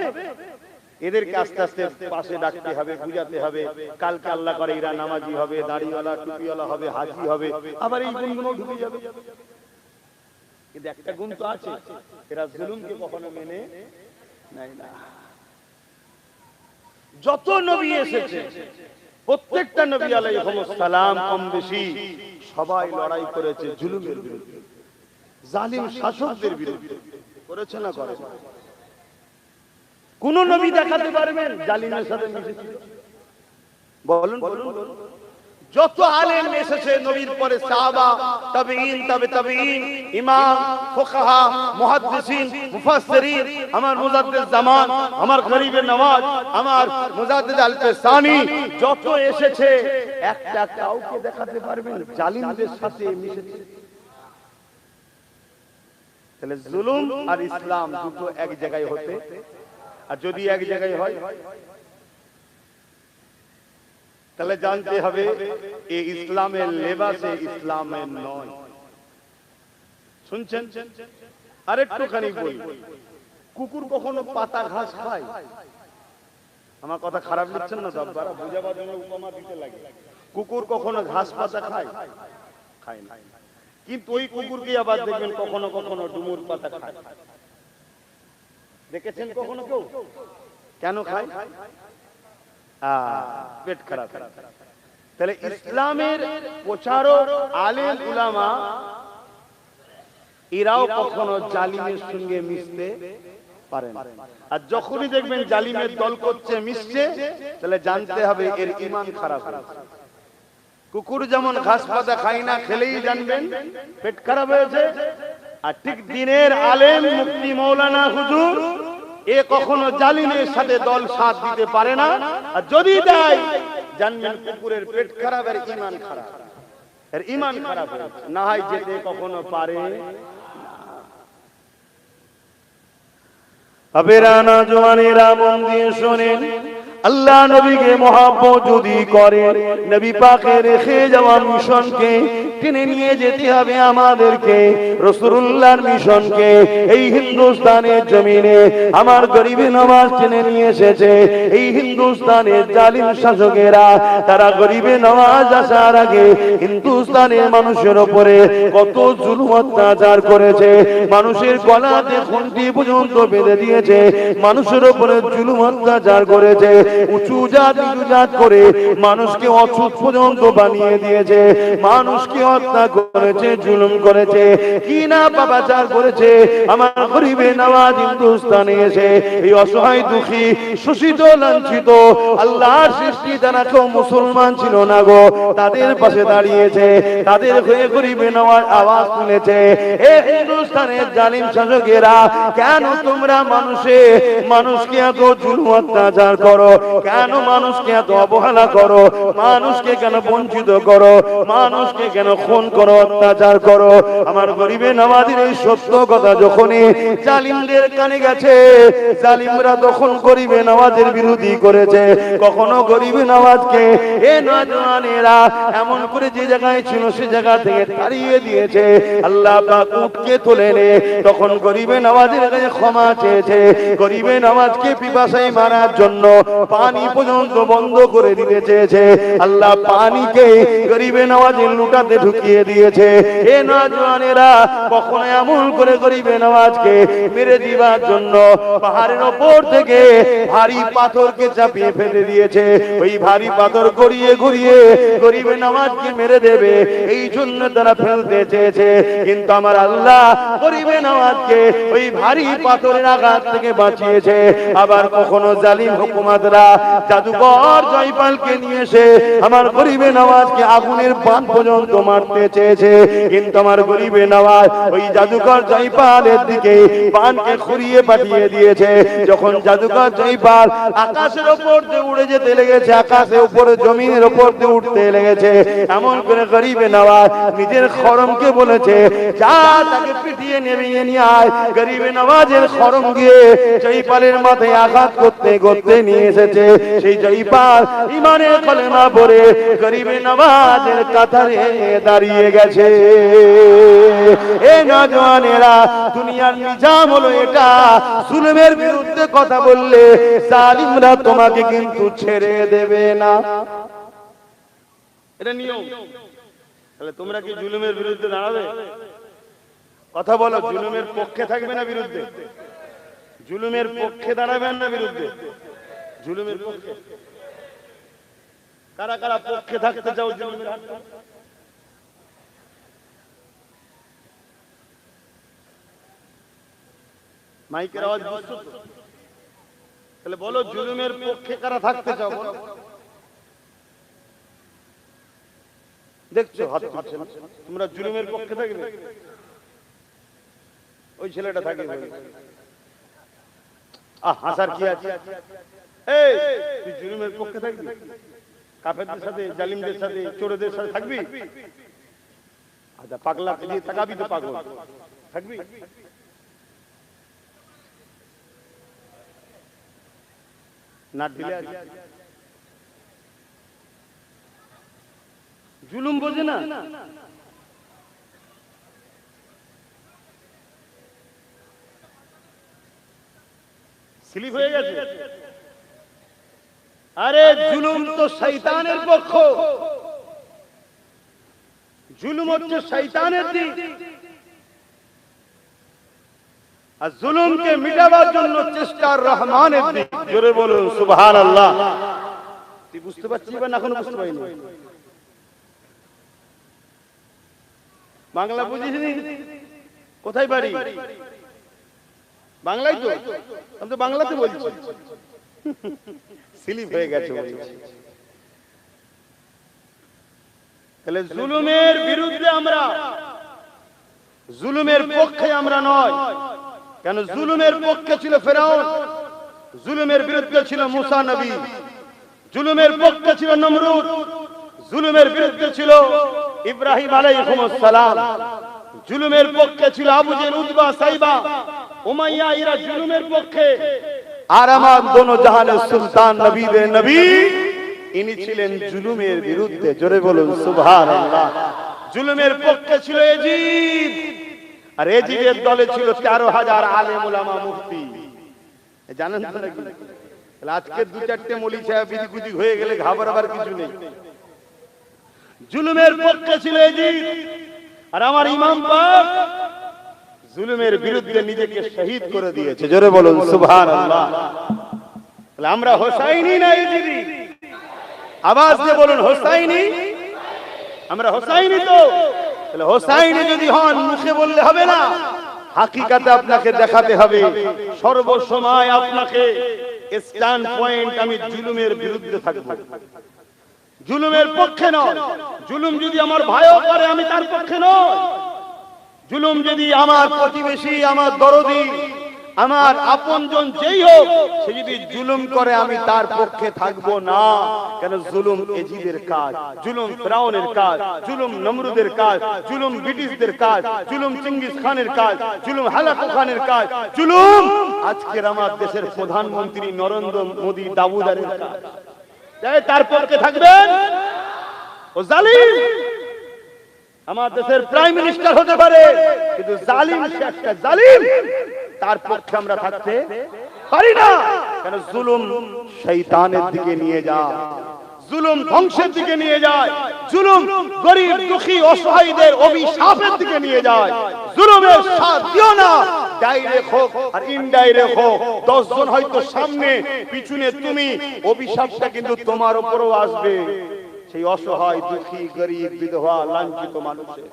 এদেরকে আস্তে আস্তে পাশে ডাকতে হবে, বুঝাতে হবে। কালকে আল্লাহ করে এরা নামাজি হবে, দাড়িওয়ালা টুপিওয়ালা হবে, হাজি হবে, আবার এই গুণগুলো ঢুকে যাবে। কিন্তু একটা গুণ তো আছে, এরা জুলুমকে কখনো মেনে নেয় না। যত নবী এসেছে প্রত্যেকটা নবী আলাইহিস সালাম কম বেশি সবাই লড়াই করেছে জুলুমের বিরুদ্ধে, জালিম শাসকদের বিরুদ্ধে। করেছে না করে? কোন নবী দেখাতে পারবেন জালিমের সাথে মিশেছে? বলুন বলুন। যত আলেম এসেছে নবীর পরে সাহাবা, তাবেঈন, তাবে তাবেঈন, ইমাম, ফুকাহা, মুহাদ্দিসিন, মুফাসসিরিন, আমার মুজাদ্দিদ জামান, আমার গরিবে নওয়াজ, আমার মুজাদ্দিদ আল-কাসানি, যত এসেছে একটা কাউকে দেখাতে পারবেন জালিমদের সাথে মিশেছে? তাহলে জুলুম আর ইসলাম দুটো এক জায়গায় হতে, আর যদি এক জায়গায় হয় তাহলে জানতে হবে এই ইসলামের লেবাসে ইসলামের নয়। শুনছেন? আরেকটুখানি বলি, কুকুর কখনো পাতা ঘাস খায়? আমার কথা খারাপ লিখছেন না তো আপনারা? বুঝাবার জন্য উপমা দিতে লাগে। কুকুর কখনো ঘাস পাতা খায়? খায় না। কিন্তু ওই কুকুরকে আবার দেখবেন কখনো কখনো ডুমুর পাতা খায়। দেখেছেন কখনো কেউ? কেন খায়? পেট খারাপ। তাহলে ইসলামের প্রচারক আলেম উলামা এরাও কখনো জালিমের সঙ্গে মিশতে পারে না। আর যখনই দেখবেন জালিমের দল করছে, মিশছে, তাহলে জানতে হবে এর ঈমান খারাপ। কুকুর যেমন ঘাস পাতা খায় না, খেলেই জানবেন পেট খারাপ হয়েছে। আর ঠিক দিনের আলেম মুফতি মৌলানা হুজুর এ কখনো জালিমের সাথে দল সাথ দিতে পারে না। আর যদি দেয় জানবেন কুকুরের পেট খারাপ, এর ঈমান খারাপ, এর ঈমান খারাপ। না হয় যেতে কখনো পারে না। আবেরানা জওয়ানেরা মন দিয়ে শোনেন, আল্লাহ নবীকে মহব্বত যদি করে, নবী পাকের রেখে যাওয়া মিশনকে টেনে নিয়ে যেতে হবে আমাদেরকে। রাসূলুল্লাহর মিশনকে এই হিন্দুস্তানের জমিনে আমার গরিবে নওয়াজ টেনে নিয়ে এসেছে। এই হিন্দুস্তানের জালিম শাসকেরা তারা গরিবে নওয়াজ আসার আগে হিন্দুস্তানের মানুষের উপরে কত জুলুম অত্যাচার করেছে। মানুষের গলাতে খুন্তি পর্যন্ত বেঁধে দিয়েছে, মানুষের উপরে জুলুম অত্যাচার করেছে। উঁচু জাত নিচু জাত করে মানুষকে অছুত পর্যন্ত বানিয়ে দিয়েছে, মানুষকে হত্যা করেছে, জুলুম করেছে, কি না পাপাচার করেছে। আমার গরিবে নওয়াজ হিন্দুস্তানে এসে এই অসহায় দুঃখী শোষিত লাঞ্ছিত আল্লাহর সৃষ্টি যারা কেউ মুসলমান ছিল না গো, তাদের পাশে দাঁড়িয়েছে, তাদের হয়ে গরিবে নওয়াজ আওয়াজ তুলেছে, এ হিন্দুস্তানের জালিম শাসকেরা, কেন তোমরা মানুষকে এত জুলুম অত্যাচার করো? কেন মানুষকে এত অবহেলা করো? মানুষকে কেন বঞ্চিত করো? মানুষকে কেন খুন করো, অত্যাচার করো? আমার গরিবে নওয়াজের এই সত্য কথা যখনই জালিমদের কানে গেছে, জালিমরা তখন গরিবে নওয়াজের বিরোধী করেছে। কখনো গরিবে নওয়াজকে এ নওজওয়ানেরা এমন করে যে জায়গায় ছিল সে জায়গা থেকে তাড়িয়ে দিয়েছে। আল্লাহ পাক উঠকে তুলে নে তখন গরিবে নওয়াজের কাছে ক্ষমা চেয়েছে। গরিবে নওয়াজকে পিপাসায় মারার জন্য পানি পর্যন্ত বন্ধ করে দিতে চেয়েছে। আল্লাহ পানিকে গরিবে নওয়াজের লুটাতে ঢুকিয়ে দিয়েছে। এ নওজওয়ানেরা কখনো এমন করে গরিবে নওয়াজকে মেরে দিবার জন্য পাহাড়ের ওপর থেকে ভারী পাথরকে চাপিয়ে ফেলে দিয়েছে। ওই ভারী পাথর গড়িয়ে গড়িয়ে গরিবে নওয়াজকে মেরে দেবে, এই জন্য তারা ফেলতে চেয়েছে। কিন্তু আমার আল্লাহ গরিবে নওয়াজকে ওই ভারী পাথরের আঘাত থেকে বাঁচিয়েছে। আবার কখনো জালিম হুকুমতরা জাদুকর জয়পালকে নিয়ে এসে আমার গরিবে নওয়াজকে আগুনের বান পর্যন্ত মারতে চেয়েছে। কিন্তু আমার গরিবে নওয়াজ ওই জাদুকর জয়পালের দিকে বানকে ঘুরিয়ে পাঠিয়ে দিয়েছে। যখন জাদুকর জয়পাল আকাশের উপর দিয়ে উড়ে যেতে লেগেছে, আকাশের উপরে জমিনের উপর দিয়ে উঠতে লেগেছে, এমন করে গরিবে নওয়াজ নিজের খরমকে বলেছে, যা তাকে পিটিয়ে নেমিয়ে নিয়ে আয়। গরিবে নওয়াজের খরম গিয়ে জয়পালের মাথায় আঘাত করতে করতে নিয়ে এসেছে। এসেছে, সেই জয়পাল ইমানে কলেমা পড়ে গরিবে নওয়াজের কাতারে দাঁড়িয়ে গেছে। এ নওজওয়ানেরা, দুনিয়ার নিজাম হলো এটা, জুলুমের বিরুদ্ধে কথা বললে জালিমরা তোমাকে কিন্তু ছেড়ে দেবে না, এটা নিয়ম। তাহলে তোমরা কি জুলুমের বিরুদ্ধে দাঁড়াবে? কথা বলো, জুলুমের পক্ষে থাকবে না বিরুদ্ধে? জুলুমের পক্ষে দাঁড়াবেন না বিরুদ্ধে? জুলুমের পক্ষে কারা কারা পক্ষে থাকতে চাও? জুলুমের মাইকের আওয়াজ বুঝছো তো? তাহলে বলো, জুলুমের পক্ষে কারা থাকতে চাও? বলো। দেখছো হাত তুলছে না? তোমরা জুলুমের পক্ষে থাকবে? ওই ছেলেটা থাকে। হাসার কি আছে? এই তুই জুলুমের পক্ষে থাকবি? কাফেরদের সাথে, জালিমদের সাথে, চোরদের সাথে থাকবি? আচ্ছা, পাগলা দিয়ে তাকাবি তো, পাগল থাকবি? না দিলে জুলুম বোঝে না। স্লিপ হয়ে গেছে। আরে জুলুম তো শয়তানের পক্ষ, জুলুম হচ্ছে শয়তানের দিক, আর জুলুমকে মিটাবার জন্য চেষ্টা রহমানের দিক। জোরে বলুন সুবহানাল্লাহ। তুই বুঝতে পারছিস বা এখনো বুঝতে পারিনি? বাংলা বুঝিসনি? কোথায় বাড়ি? বাংলায় তো, আমি তো বাংলাতে বলছি। স্লিপ হয়ে গেছে। তাহলে জুলুমের বিরুদ্ধে আমরা, জুলুমের পক্ষে আমরা নয়। কেন? জুলুমের পক্ষে ছিল ফেরাউন, জুলুমের বিরুদ্ধে ছিল মুসা নবী, জুলুমের পক্ষে ছিল নমরুদ, জুলুমের বিরুদ্ধে ছিল ইব্রাহিম আলাইহিস সালাম, জুলুমের পক্ষে ছিল আবু জেহেল, উতবা, সাইবা, উমাইয়া, এরা জুলুমের পক্ষে। আর আমার দোনো জাহানের সুলতান নবীদের নবী, ইনি ছিলেন জুলুমের বিরুদ্ধে। জোরে বলুন সুবহানাল্লাহ। জুলুমের পক্ষে ছিল এজিদ, আর এজিদের দলে ছিল 13,000 আলেম উলামা মুফতি। জানেন তো নাকি? আজকে দু চারটে মৌলী সাহেব বিদিকুদি হয়ে গেলে ঘাবড়াবার কিছু নেই। জুলুমের পক্ষে ছিল এজিদ, আর আমার ইমাম পাক জুলুমের বিরুদ্ধে নিজেকে শহীদ করে দিয়েছে। জোরে বলুন সুবহানাল্লাহ। তাহলে আমরা হোসাইনি না এজিদি? আওয়াজ দিয়ে বলুন হোসাইনি। আমরা হোসাইনি তো? তাহলে হোসাইনি যদি হন, মুখে বললে হবে না, হাকিকাতে আপনাকে দেখাতে হবে। সর্বসময় আপনাকে স্ট্যান্ড পয়েন্ট, আমি জুলুমের বিরুদ্ধে থাকব, জুলুমের পক্ষে নয়। জুলুম যদি আমার ভাইও করে, আমি তার পক্ষে নয়। জুলুম যদি আমার প্রতিবেশী, আমার দরদি, আমার আপনজন যেই হোক, সে যদি জুলুম করে, আমি তার পক্ষে থাকব না। কেন? জুলুম এজিদের কাজ, জুলুম ফিরাউনের কাজ, জুলুম নমরুদের কাজ, জুলুম ব্রিটিশদের কাজ, জুলুম চেঙ্গিস খানের কাজ, জুলুম হালাকু খানের কাজ, জুলুম আজকের আমার দেশের প্রধানমন্ত্রী নরেন্দ্র মোদী দাউদারের কাজ। তার পক্ষে থাকবেন? ও জালিম। আমার দেশের প্রাইম মিনিস্টার হতে পারে, কিন্তু জালিম, সে একটা জালিম, তার পক্ষে আমরা থাকতে পারি না। কেন? জুলুম শয়তানের দিকে নিয়ে যায়, জুলুম ধ্বংসের দিকে নিয়ে যায়, জুলুম গরিব দুঃখী অসহায়দের অভিশাপের দিকে নিয়ে যায়। জুলুমের সাথ দিও না, ডাইরেক্ট হোক আর ইনডাইরেক্ট হোক। 10 জন হয়তো সামনে পিছনে তুমি, অভিশাপটা কিন্তু তোমার উপরও আসবে, সেই অসহায় দুঃখী গরিব বিধবা লাঞ্ছিত মানুষের।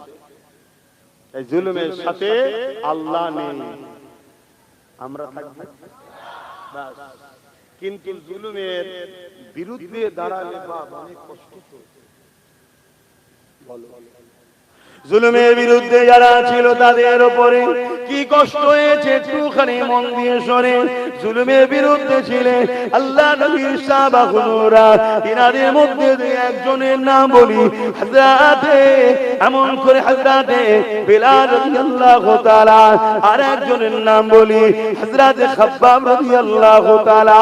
এই জুলুমের সাথে আল্লাহ নেই, আমরা থাকবো বাস। কিন্তু জুলুমের বিরুদ্ধে দাঁড়ালে অনেক কষ্ট। বলো, জুলুমের বিরুদ্ধে যারা ছিল তাদের উপরে কি কষ্ট হয়েছে একটুখানি মন দিয়ে শোনেন। জুলুমের বিরুদ্ধে ছিলেন আল্লাহ নবীর সাহাবাগুলোরা তিনাদের মধ্যে একজনের নাম বলি হযরতে এমন করে হযরতে বিলাল রাদিয়াল্লাহু তাআলা আর একজনের নাম বলি হযরতে খাব্বাব রাদিয়াল্লাহু তাআলা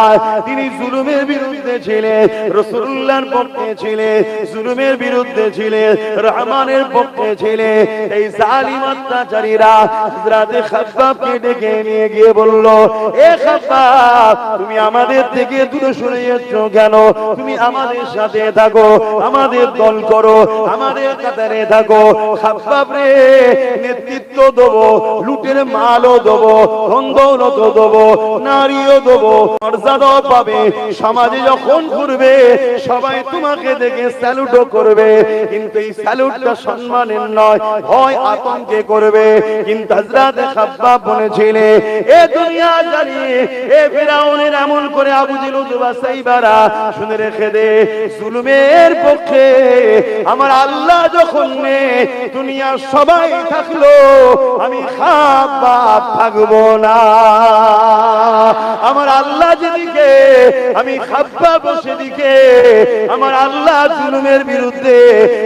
তিনি জুলুমের বিরুদ্ধে ছিলেন রাসূলুল্লাহর পক্ষে ছিলেন জুলুমের বিরুদ্ধে ছিলেন রহমানের পক্ষে ছিলেন এই জালিম অত্যাচারীরা হযরতে খাব্বাবকে ডেকে নিয়ে গিয়ে বলল এ খাব্বাব তুমি আমাদের থেকে দূরে সরে যাচ্ছো কেন তুমি আমাদের সাথে থাকো আমাদের দল করো আমাদের কাতারে থাকো খাব্বাব রে নেতৃত্ব দেবো লুটের মালও দেবো ধন দৌলত দেবো নারীও দেবো মর্যাদাও পাবে সমাজে যখন ঘুরবে সবাই তোমাকে দেখে স্যালুটও করবে কিন্তু এই স্যালুটটা সম্মানের নয় ভয় আতঙ্কে করবে কিন্তু হযরত খাব্বাব বলেছিলেন এ দুনিয়া জানি এ ফিরাউনের এমন করে আবু জেহেল উতবা সাইবারা শুনে রেখে দে জুলুমের পক্ষে আমার আল্লাহ যখন নে দুনিয়া সবাই থাকলো আমি খাব্বাব থাকবো না আমার আল্লাহ যেদিকে আমি খাব্বাব সেদিকে আমার আল্লাহ জুলুমের বিরুদ্ধে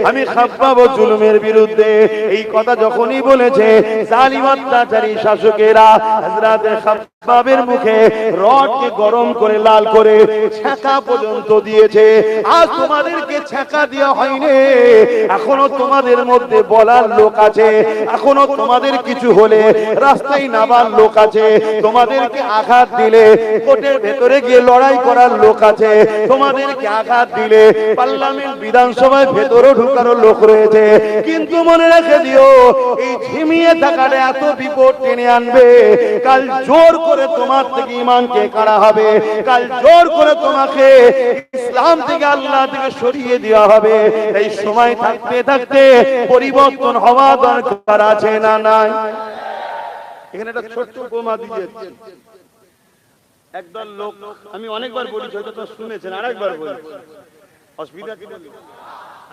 আমি খাব্বাব জুলুমের বিরুদ্ধে এই কথা যখনই বলেছে জালিম অত্যাচারী শাসকেরা হযরত খাব্বাবের মুখে রডকে গরম করে লাল করে ছ্যাঁকা পর্যন্ত দিয়েছে আজ তোমাদেরকে ছ্যাঁকা দেওয়া হয়নি এখনো তোমাদের মধ্যে বলার লোক আছে এখনো তোমাদের কিছু হলে রাস্তায় নামার লোক আছে তোমাদেরকে আঘাত দিলে কোর্টের ভেতরে গিয়ে লড়াই করার লোক আছে তোমাদেরকে আঘাত দিলে পার্লামেন্ট বিধানসভায় ভেতরে ঢোকারও লোক রয়েছে কিন্তু মনে রেখে দিও এই ঝিমিয়ে থাকাটা এত বিপদ টেনে আনবে কাল জোর করে তোমার থেকে ঈমানকে কাড়া হবে কাল জোর করে তোমাকে ইসলাম থেকে আল্লাহ থেকে সরিয়ে দেওয়া হবে এই সময় থাকতে থাকতে পরিবর্তন হওয়া দরকার আছে না নাই এখানে একটা ছোট্ট উপমা দিয়েছি একদল লোক আমি অনেকবার বলেছি হয়তো তো শুনেছেন আরেকবার বলি অসুবিধা কি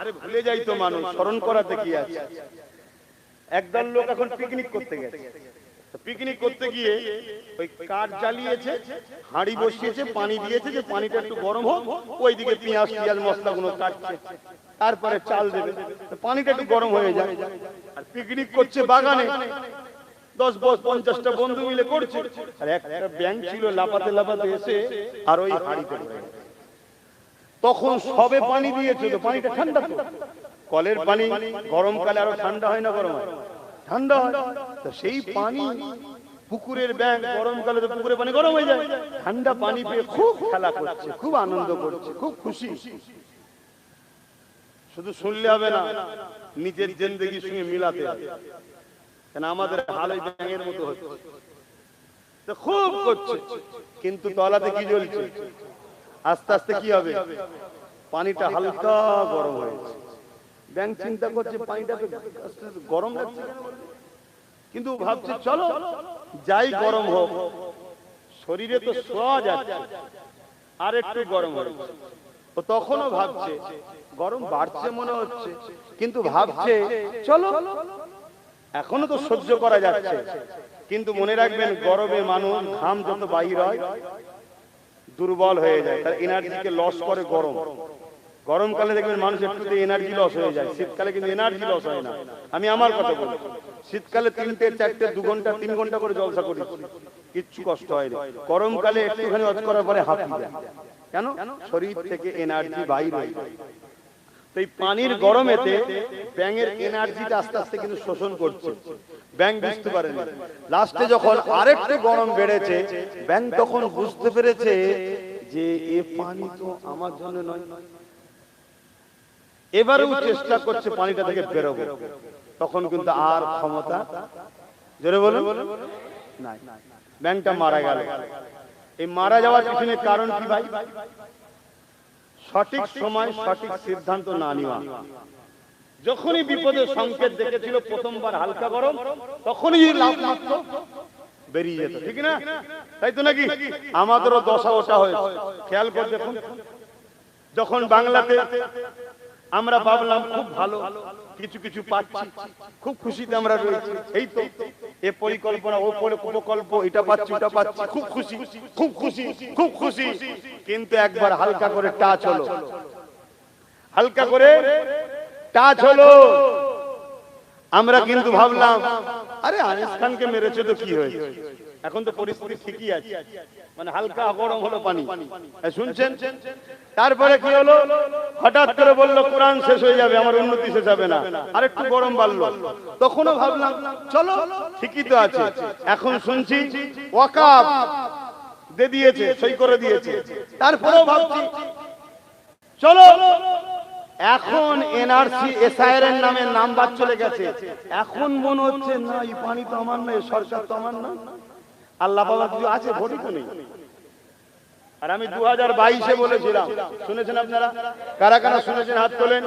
আরে ভুলে যাই তো মানুষ স্মরণ করাতে কি আছে একদল লোক এখন পিকনিক করতে গেছে পিকনিক করতে গিয়ে ওই কাঠ জ্বালিয়েছে হাঁড়ি বসিয়েছে পানি দিয়েছে যে পানিটা একটু গরম হোক ওইদিকে পেঁয়াজ টিয়াজ মশলাগুলো কাটছে তারপরে চাল দেবে পানিটা একটু গরম হয়ে যায় আর পিকনিক করছে বাগানে 10-50টা বন্ধু মিলে করছে আর একটা ব্যাঙ ছিল লাপাতে লাপাতে এসে আর ওই হাঁড়িতে তখন সবে পানি দিয়েছে তো পানিটা ঠান্ডা তো কলের পানি গরমকালে আরো ঠান্ডা হয় না গরম হয় ঠান্ডা হয় তো সেই পানি পুকুরের ব্যাঙ গরমকালে তো পুকুরের পানি গরম হয়ে যায় ঠান্ডা পানি পেয়ে খুব খেলা করছে খুব আনন্দ করছে খুব খুশি শুধু শুনলে হবে না নিজের জিন্দেগির সঙ্গে মিলাতে হবে কেন আমাদের হাল ওই ব্যাঙের মতো হচ্ছে তো খুব করছে কিন্তু তলাতে কি জ্বলছে আস্তে আস্তে কি হবে পানিটা হালকা গরম হয়েছে ব্যাঙ চিন্তা করছে পানিটা গরম লাগছে কিন্তু ভাবছে চলো যাই গরম হোক শরীরে তো শোয়া যাচ্ছে আর একটু গরম হচ্ছে ও তখনও ভাবছে গরম বাড়ছে মনে হচ্ছে কিন্তু ভাবছে চলো এখনো তো সহ্য করা যাচ্ছে কিন্তু মনে রাখবেন গরমে মানুষ ঘাম যত বাহির হয় দুর্বল হয়ে যায় তার এনার্জিকে লস করে গরম গরমকালে দেখবেন মানুষ একটুতে এনার্জি লস হয়ে যায় শীতকালে কিন্তু এনার্জি লস হয় না আমি আমার কথা বলি শীতকালে 3টে 4টে 2 ঘন্টা 3 ঘন্টা করে জলসা করি কিচ্ছু কষ্ট হয় না গরমকালে একটুখানি অজ করার পরে হাঁপিয়ে যায় কেন শরীর থেকে এনার্জি বাইরে হয়ে যায় এই পানির গরমেতে ব্যাঙের এনার্জিটা আস্তে আস্তে কিন্তু শোষণ করছে ব্যাঙ বুঝতে পারে না লাস্টে যখন আরেকটু গরম বেড়েছে ব্যাঙ তখন বুঝতে পেরেছে যে এই পানি তো আমার জন্য নয় এবারেও চেষ্টা করছে পানিটা থেকে বেরোবে তখন কিন্তু আর ক্ষমতা জোরে বলুন নাই ব্যাঙটা মারা গেল এই মারা যাওয়ার পিছনে কারণ কি ভাই সঠিক সময় সঠিক সিদ্ধান্ত না নেওয়া যখনই বিপদের সংকেত দেখেছিল প্রথমবার হালকা গরম তখনই লাভ মাত্র বেরিয়ে যেত ঠিক না তাই তো নাকি আমাদেরও দশা ওটা হয়েছে খেয়াল করে দেখুন যখন বাংলাতে আমরা ভাবলাম খুব ভালো কিছু কিছু পাচ্ছি খুব খুশিতে আমরা রয়েছি এই তো এ পরিকল্পনা, ও প্রকল্প, এটা পাচ্ছি ওটা পাচ্ছি, খুব খুশি খুব খুশি খুব খুশি। কিন্তু একবার হালকা করে টাচ হলো, হালকা করে টাচ হলো, আমরা কিন্তু ভাবলাম আরে আনিস খানকে মেরেছে তো কি হয়েছে, এখন তো পরিস্থিতি ঠিকই আছে, মানে হালকা গরম হলো পানি। শুনছেন? তারপরে কি হলো, হঠাৎ করে বললো কোরআন শেষ হয়ে যাবে, আমার উন্নতি শেষ হবে না, আর একটু গরম বাড়লো। তখনও ভাবলাম চলো ঠিকই তো আছে। এখন শুনছি ওয়াকাফ দিয়ে দিয়েছে, সই করে দিয়েছে। তারপরেও ভাবছি চলো, এখন এনআরসি এসআইআর এর নামে নাম্বার চলে গেছে, এখন মনে হচ্ছে না এই পানি তো আমার না, সরকার তো আমার না, আল্লাহ বাবা কিছু আছে, ভোটই তো নেই। আর আমি 2022-এ বলেছিলাম, শুনেছেন আপনারা? কারা কারা শুনেছেন হাত তোলেন।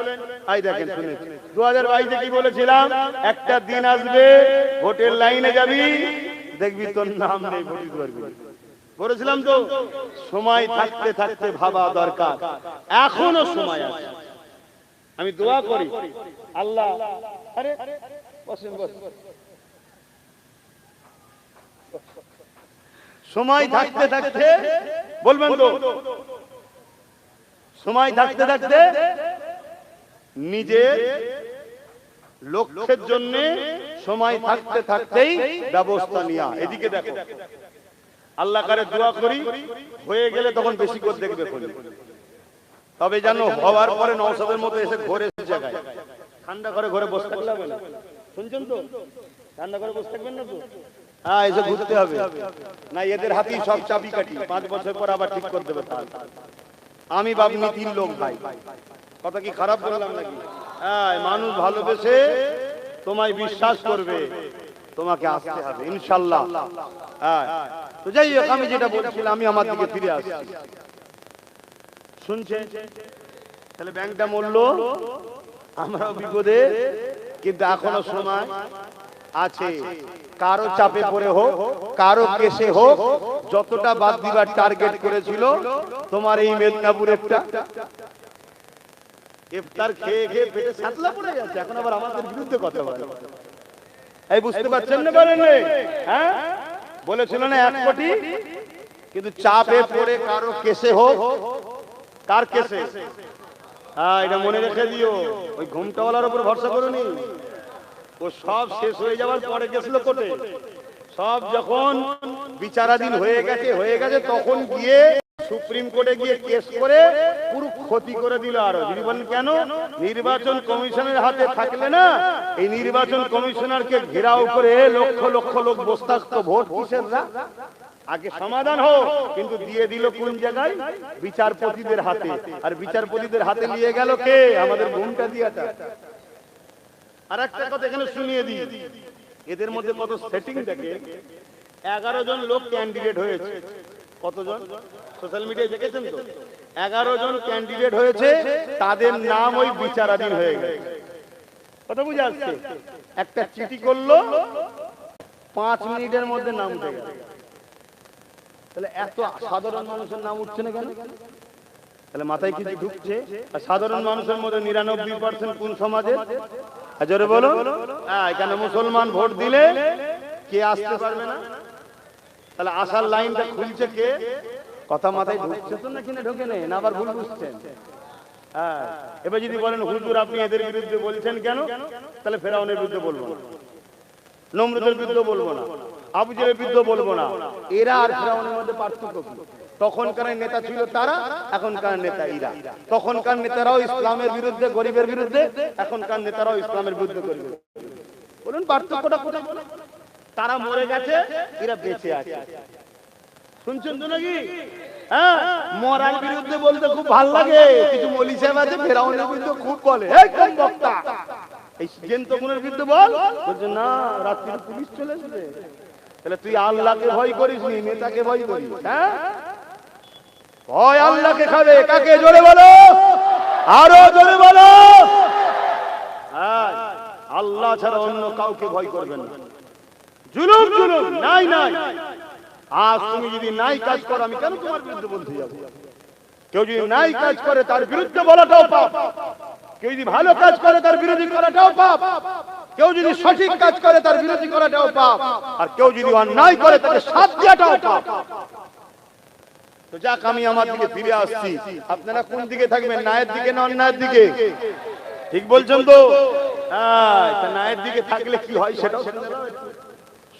আই দেখেন শুনেছেন। 2022-এ কি বলেছিলাম, একটা দিন আসবে ভোটের লাইনে যাবি, দেখবি তোর নাম নেই, ভোট দিতে পারবি। বলেছিলাম তো, সময় থাকতে থাকতে ভাবা দরকার, এখনো সময় আছে। আমি দোয়া করি আল্লাহ, আরে বসেন বসেন, সময় থাকতে থাকতে বলবেন তো, সময় থাকতে থাকতে নিজের লক্ষ্যের জন্য সময় থাকতে থাকতেই ব্যবস্থা নেওয়া। এদিকে দেখো, আল্লাহ কারে দোয়া করি, হয়ে গেলে তখন বেশি করে দেখবে, তবে জানো হওয়ার পরে নওশাদের মতো এসে ঘরে জায়গায় ঠান্ডা করে ঘরে বসে থাকলে হবে না। শুনছেন তো? ঠান্ডা করে বসে থাকবেন না তো, হ্যাঁ এসে ঘুরতে হবে না, এদের হাতেই সব চাবি কাটি, 5 বছর পর আবার ঠিক করে দেবে। আমি বাপ নীতির লোক ভাই, কথা কি খারাপ বললাম নাকি? হ্যাঁ, মানুষ ভালোবেসে তোমায় বিশ্বাস করবে, তোমাকে আসতে হবে ইনশাআল্লাহ। হ্যাঁ, তো যাই হোক, আমি যেটা বলছিলাম, আমি আমার দিকে ফিরে আসছি। শুনছেন? তাহলে ব্যাংকটা মরল, আমরা বিপদে, কিন্তু এখনো সময় আছে। কারো চাপে পড়ে হোক, কারো কেসে হোক, যতটা বাদ দিবার টার্গেট করেছিল তোমার এই মেদিনীপুরেরটা, ইফতার খেয়ে খেয়ে পেটে সাতলা পড়ে যাচ্ছে, এখন আবার আমাদের বিরুদ্ধে কথা বলে। এই বুঝতে পারছেন না? বলেন হ্যাঁ, বলেছিল না 1 কোটি, কিন্তু চাপে পড়ে কারো কেসে হোক, কার কেসে, হ্যাঁ এটা মনে রেখে দিও, ওই ঘুমটাওয়ালার উপর ভরসা করোনি, ও সব শেষ হয়ে যাওয়ার পরে গেছিল কোর্টে, সব যখন বিচারাধীন হয়ে গেছে তখন গিয়ে সুপ্রিম কোর্টে গিয়ে কেস করে পুরো ক্ষতি করে দিল। আরো যদি বলেন কেন, নির্বাচন কমিশনের হাতে থাকলে না, এই নির্বাচন কমিশনারকে ঘেরাও করে লক্ষ লক্ষ লোক বসে থাকতো, ভোট কিসের না, আগে সমাধান হোক, কিন্তু দিয়ে দিল কোন জায়গায়, বিচারপতিদের হাতে। আর বিচারপতিদের হাতে নিয়ে গেল কে, আমাদের ঘুমটা দিয়াটা। আর একটা কথা এখানে শুনিয়ে দিই, এদের মধ্যে কত সেটিং দেখে। 11 জন লোক ক্যান্ডিডেট হয়েছে, কতজন সোশ্যাল মিডিয়ায় দেখেছেন তো, 11 জন ক্যান্ডিডেট হয়েছে, তাদের নাম ওই বিচারাধীন হয়ে গেছে। কথা বুঝে আসছে? একটা চিঠি করলো, 5 মিনিটের মধ্যে নাম উঠে গেল। তাহলে এত সাধারণ মানুষের নাম উঠছে না কেন? তাহলে মাথায় কিছু ঢুকছে। আর সাধারণ মানুষের মধ্যে 99% কোন সমাজে, জোরে বলো, এখানে মুসলমান ভোট দিলে কে আসতে পারবে না? তাহলে আসার লাইনটা খুলছে কে? কথা মাথায় ঢুকছে তো নাকি না ঢোকে নেই, না আবার ভুল বুঝছেন? হ্যাঁ, এবার যদি বলেন হুজুর আপনি এদের বিরুদ্ধে বলছেন কেন, তাহলে ফেরাউনের বিরুদ্ধে বলবো না, নমরুদের বিরুদ্ধে বলবো না, আবু জেহেলের বিরুদ্ধে বলবো না। এরা আর ফেরাউনের মধ্যে পার্থক্য কি? তখনকার নেতা ছিল তারা, এখনকার নেতা এরা। তখনকার নেতারাও ইসলামের বিরুদ্ধে, গরিবের বিরুদ্ধে, এখনকার নেতারাও ইসলামের বিরুদ্ধে, গরিবের। বলুন পার্থক্যটা কোথায়? তারা মরে গেছে, এরা বেঁচে আছে। শুনছেন তো নাকি? হ্যাঁ, মরার বিরুদ্ধে বলতে খুব ভালো লাগে, কিছু মৌলী সাহেব আছে ফেরাউনের বিরুদ্ধে খুব বলে, এই কোন বক্তা এই জেন্তগুনের বিরুদ্ধে বল, বলছে না রাত্রি পুলিশ চলে আসবে। তাহলে তুই আল্লাহকে ভয় করিস নি, নেতাকে ভয় করিস? হ্যাঁ, ভয় আল্লাহকে খাবে। কাকে? জোরে বলো, আরো জোরে বলো। হ্যাঁ, আল্লাহ ছাড়া অন্য কাউকে ভয় করবেন না। জুলুম জুলুম নাই নাই। আজ তুমি যদি নাই কাজ করো, আমি কেন তোমার বিরুদ্ধে বলতে যাবো? কেউ যদি নাই কাজ করে তার বিরুদ্ধে বলাটাও পাপ। কেউ যদি ভালো কাজ করে তার বিরোধী করাটাও পাপ, কেউ যদি সঠিক কাজ করে তার বিরোধী করাটাও পাপ, আর কেউ যদি অন্যায় করে তাকে সাথ দেওয়াটাও পাপ। তো যাক, আমি আমার দিকে ফিরে আসছি। আপনারা কোন দিকে থাকবেন, ন্যায়ের দিকে না অন্যায়ের দিকে? ঠিক বলছেন তো? হ্যাঁ, ন্যায়ের দিকে থাকলে কি হয় সেটাও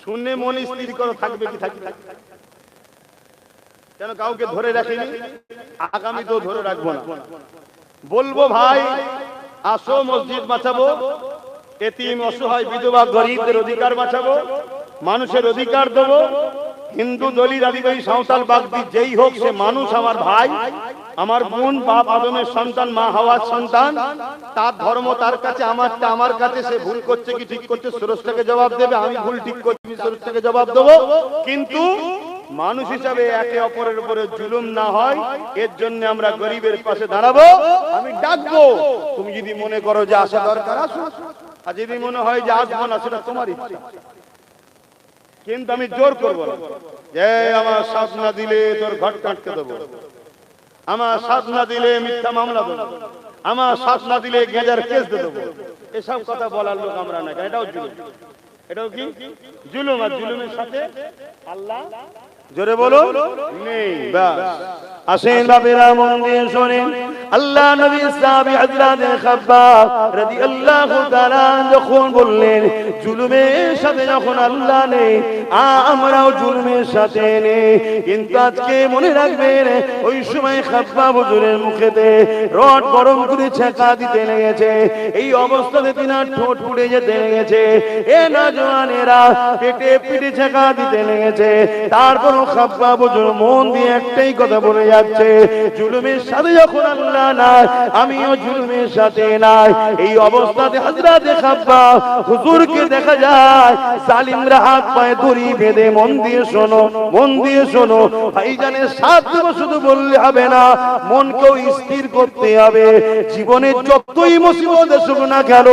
শুনে মন স্থির করে থাকবে কি থাকবে। কেন কাউকে ধরে রাখিনি, আগামী তো ধরে রাখবো না। বলবো ভাই আসো মসজিদ বাঁচাবো, এতিম অসহায় বিধবা গরিবদের অধিকার বাঁচাবো, মানুষের অধিকার দেবো। হিন্দু দলিত আদিবাসী সাঁওতাল বাগদি যেই হোক সে মানুষ, আমার ভাই, আমার বোন, বাপ আদমের সন্তান, মা হাওয়ার সন্তান। তার ধর্ম তার কাছে, আমারটা আমার কাছে। সে ভুল করছে কি ঠিক করছে স্রষ্টাকে জবাব দেবে, আমি ভুল ঠিক করছি স্রষ্টাকে জবাব দেবো। কিন্তু মানুষ হিসাবে একে অপরের উপরে জুলুম না হয়, এর জন্য আমরা গরিবের পাশে দাঁড়াবো। আমি ডাকবো, তুমি যদি মনে করো যে আসা দরকার আসো, আর যদি মনে হয় যে আসবো না সেটা তোমার ইচ্ছা, কিন্তু আমি জোর করবো না যে আমার সাথ না দিলে তোর ঘট কাটতে দেবো, আমার সাথ না দিলে মিথ্যা মামলা দেবো, আমার সাথ না দিলে গেজার কেস দেবো। এসব কথা বলার লোক আমরা না। এটাও জুলুম, এটাও কি জুলুম। আর জুলুমের সাথে আল্লাহ জোরে বলো নেই। বাস আসেন বাবেরা, মন দিয়ে শোনেন। আল্লাহ নবী সাহাবী হযরত খাব্বাব রাদিয়াল্লাহু তাআলা যখন বললেন জুলুমের সাথে যখন আল্লাহ নেই, আমরাও জুলুমের সাথে নেই। কিন্তু আজকে মনে রাখবেন, ওই সময় খাব্বাব হুজুরের মুখেতে রড গরম করে ছেঁকা দিতে লেগেছে। এই অবস্থাতে তিনার ঠোঁট পুড়ে যেতে লেগেছে। এ নওজওয়ানেরা পেটে পিঠে ছেঁকা দিতে লেগেছে। তারপর খাব্বাব হুজুর মন দিয়ে একটাই কথা বলে যাচ্ছে, জুলুমের সাথে যখন আল্লাহ নাই, আমিও জুলুমের সাথে নাই। এই অবস্থাতে হযরত খাব্বাব হুজুরকে দেখা যায় জালিমরা হাত পায়ে দড়ি বেঁধে, মন দিয়ে শোনো, মন দিয়ে শোনো ভাইজানের সাথ দেব শুধু বললে হবে না, মনকেও স্থির করতে হবে। জীবনের যতই মুসিবত আসুক না কেন,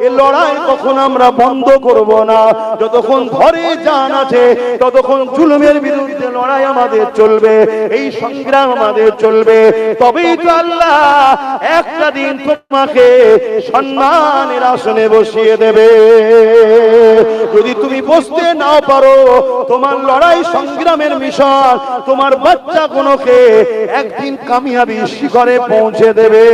এই লড়াই কখন আমরা বন্ধ করব না। যতক্ষণ ঘরে জান আছে ততক্ষণ জুলুমের বিরুদ্ধে লড়াই আমাদের চলবে, এই সংগ্রাম আমাদের চলবে। তবেই তো আল্লাহ একটা দিন তোমাকে সম্মানের আসনে বসিয়ে দেবে। যদি তুমি বসতে নাও পারো, তোমার লড়াই সংগ্রামের মিশন তোমার বাচ্চা কোনকে একদিন কামিয়াবি শিখরে পৌঁছে দেবে।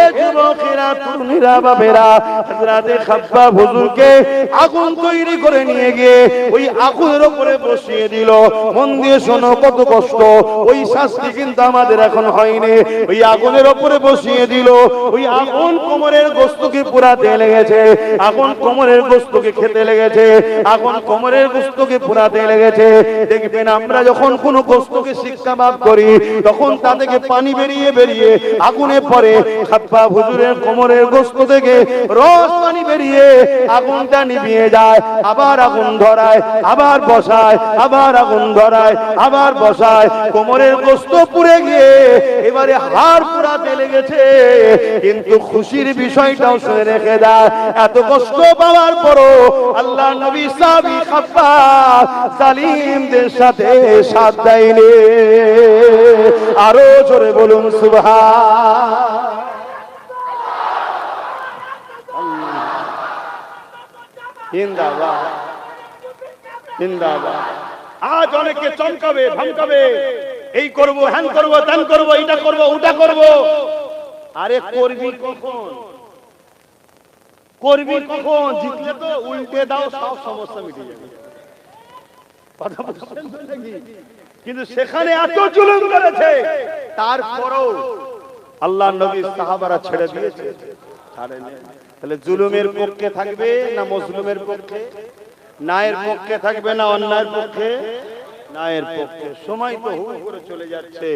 এ যুবকেরা, তরুণীরা, বাবেরা, হযরত খাব্বাব হুজুরকে আগুন তৈরি করে নিয়ে গিয়ে ওই আগুনের উপরে বসিয়ে দিল। মন দিয়ে শোনো, কত কষ্ট। ওই শাস্তি কিন্তু আমাদের এখন হয়নি। ওই আগুনের উপরে বসিয়ে দিল, ওই আগুন কোমরের গোস্তকে পুরাতে লেগেছে, আগুন কোমরের গোস্তকে খেতে লেগেছে, আগুন কোমরের গোস্তকে পুরাতে লেগেছে। দেখবেন আমরা যখন কোনো গোস্তকে শিক্ষাবাদ করি, তখন তা থেকে পানি বেরিয়ে বেরিয়ে আগুনে পড়ে। খাব্বাব হুজুরের কোমরের গোস্ত থেকে রস পানি বেরিয়ে আগুনটা নিভিয়ে যায়। আবার আগুন ধরায়, আবার বসায়, আবার আগুন ধরায়, আবার বসায়। কোমরের গোস্ত পুড়ে গিয়ে এবারে হাড় পুড়াতে লেগেছে। কিন্তু খুশির বিষয়টাও শুনে রেখে দেয়, এত কষ্ট পাওয়ার পরও আল্লাহ নবী সাহাবী খাব্বাব জালিমদের সাথে সাথ দেয়নি। আরো জোরে বলুন সুবহান। জিন্দাবাদ, জিন্দাবাদ। আজ অনেকে চমকাবে, ধমকাবে, এই করব, হ্যান করব, ত্যান করব, এটা করব, ওটা করব। আরে করবি কখন? করবি কখন? জিতলে তো উল্টে দাও, সব সমস্যা মিটে যাবে। কথা বুঝছেন তো নাকি? কিন্তু সেখানে এত জুলুম করেছে, তারপরেও আল্লাহ নবী সাহাবারা ছেড়ে দিয়েছে, ছাড়েনি। তাহলে জুলুমের পক্ষে থাকবে না মজলুমের পক্ষে? ন্যায়ের পক্ষে থাকবে না অন্যায়ের পক্ষে? ন্যায়ের পক্ষে। সময় তো হু করে চলে যাচ্ছে,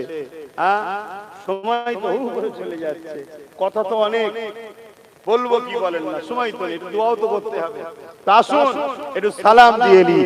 সময় তো হু করে চলে যাচ্ছে। কথা তো অনেক, বলবো কি বলেন না, সময় তো নেই, দোয়াও তো করতে হবে। তা আসুন একটু সালাম দিয়ে নিই।